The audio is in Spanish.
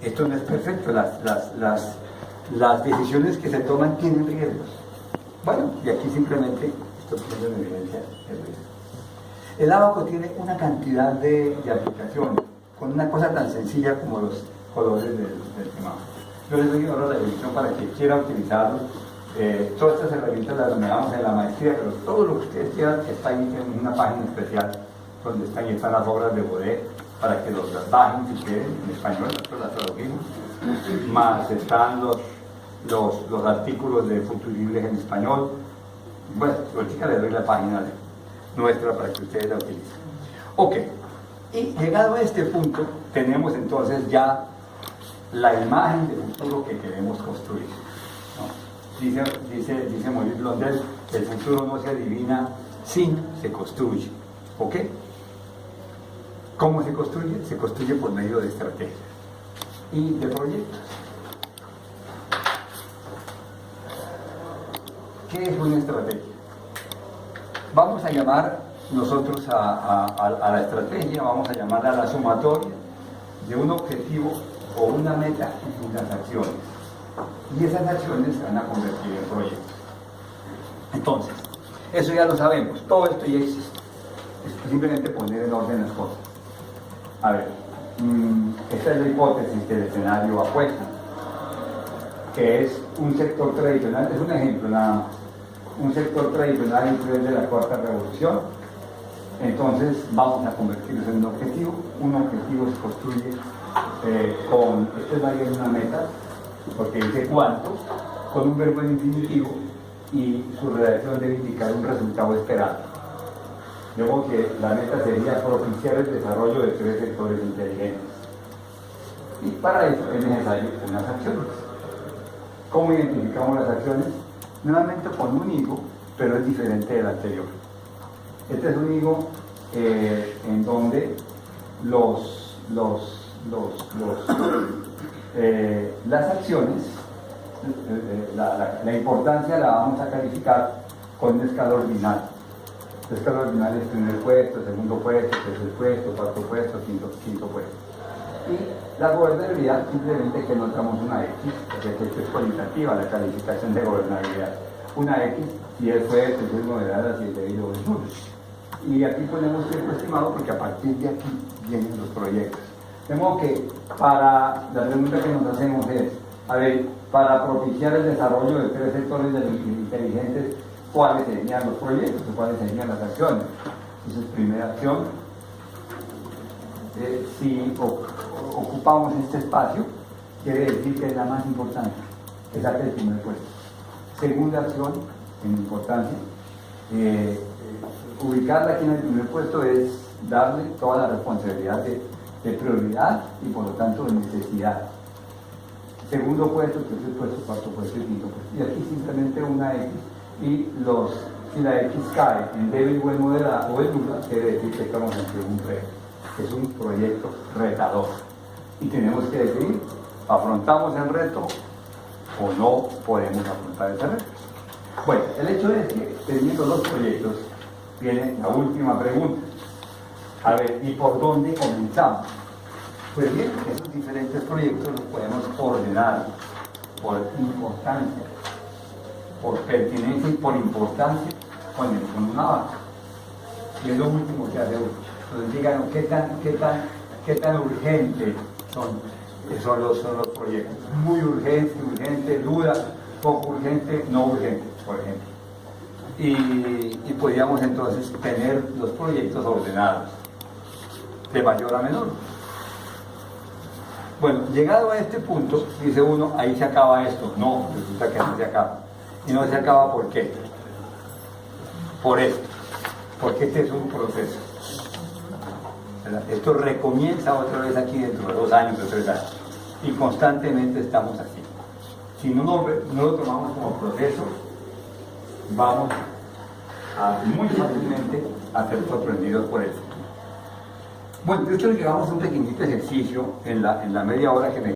Esto no es perfecto, las decisiones que se toman tienen riesgos. Bueno, y aquí simplemente estoy poniendo en evidencia el riesgo. El Abaco tiene una cantidad de aplicaciones, con una cosa tan sencilla como los colores del semáforo. Yo les doy ahora la dirección para que quiera utilizarlo. Todas estas herramientas las manejamos en la maestría, pero todo lo que ustedes quieran está ahí en una página especial donde están las obras de Baudet para que las bajen si quieren en español, nosotros las traducimos. Más están los artículos de Futuribles en español. Bueno, ahorita les doy la página nuestra para que ustedes la utilicen. Ok, y llegado a este punto, tenemos entonces ya la imagen de futuro que queremos construir, ¿no? Dice Maurice Blondel, el futuro no se adivina, se construye. ¿Ok? ¿Cómo se construye? Se construye por medio de estrategias y de proyectos. ¿Qué es una estrategia? Vamos a llamar nosotros a la estrategia, vamos a llamar a la sumatoria de un objetivo o una meta y unas acciones. Y esas acciones se van a convertir en proyectos. Entonces, eso ya lo sabemos, todo esto ya existe. Es simplemente poner en orden las cosas. A ver, esta es la hipótesis del escenario apuesta, que es un sector tradicional, es un ejemplo nada más, un sector tradicional influye de la cuarta revolución. Entonces vamos a convertirlos en un objetivo se construye con, esto es variar una meta, porque dice cuánto, con un verbo en infinitivo y su redacción debe indicar un resultado esperado. De modo que la meta sería propiciar el desarrollo de 3 sectores inteligentes. Y para eso es necesario unas acciones. ¿Cómo identificamos las acciones? Nuevamente con un higo, pero es diferente del anterior. Este es un higo en donde las acciones, la importancia la vamos a calificar con una escala ordinal. La escala ordinal es primer puesto, segundo puesto, tercer puesto, cuarto puesto, quinto puesto. Y la gobernabilidad simplemente que notamos una X, porque esto es cualitativa, la calificación de gobernabilidad. Una X, si es fuerte, si es moderada, si es debido o es nulo. Y aquí ponemos tiempo estimado porque a partir de aquí vienen los proyectos. De modo que para la pregunta que nos hacemos es, a ver, para propiciar el desarrollo de 3 sectores inteligentes, ¿cuáles serían los proyectos o cuáles serían las acciones? Entonces, primera acción, si ocupamos este espacio, quiere decir que es la más importante, que saque el primer puesto. Segunda acción, en importancia, ubicarla aquí en el primer puesto es darle toda la responsabilidad de prioridad y por lo tanto de necesidad. Segundo puesto, tercer puesto, cuarto puesto y quinto puesto. Y aquí simplemente una X y si la X cae en débil o en moderada o en nula, quiere decir que estamos ante un reto, que es un proyecto retador. Y tenemos que decidir, ¿afrontamos el reto o no podemos afrontar ese reto? Bueno, el hecho es que teniendo los proyectos, viene la última pregunta. A ver, ¿y por dónde comenzamos? Pues bien, esos diferentes proyectos los podemos ordenar por importancia, por pertinencia y por importancia con una base. Y es lo último que hace uno. Entonces díganos qué tan urgente son los proyectos. Muy urgente, duda, poco urgente, no urgente, por ejemplo. Y podríamos entonces tener los proyectos ordenados, de mayor a menor. Bueno, llegado a este punto, dice uno, ahí se acaba esto. No, resulta que no se acaba. Y no se acaba, ¿por qué? Por esto. Porque este es un proceso. ¿Verdad? Esto recomienza otra vez aquí dentro de 2 años o 3 años. Y constantemente estamos así. Si no lo tomamos como proceso, vamos a muy fácilmente a ser sorprendidos por eso. Bueno, yo quiero que hagamos un pequeñito ejercicio en la media hora que me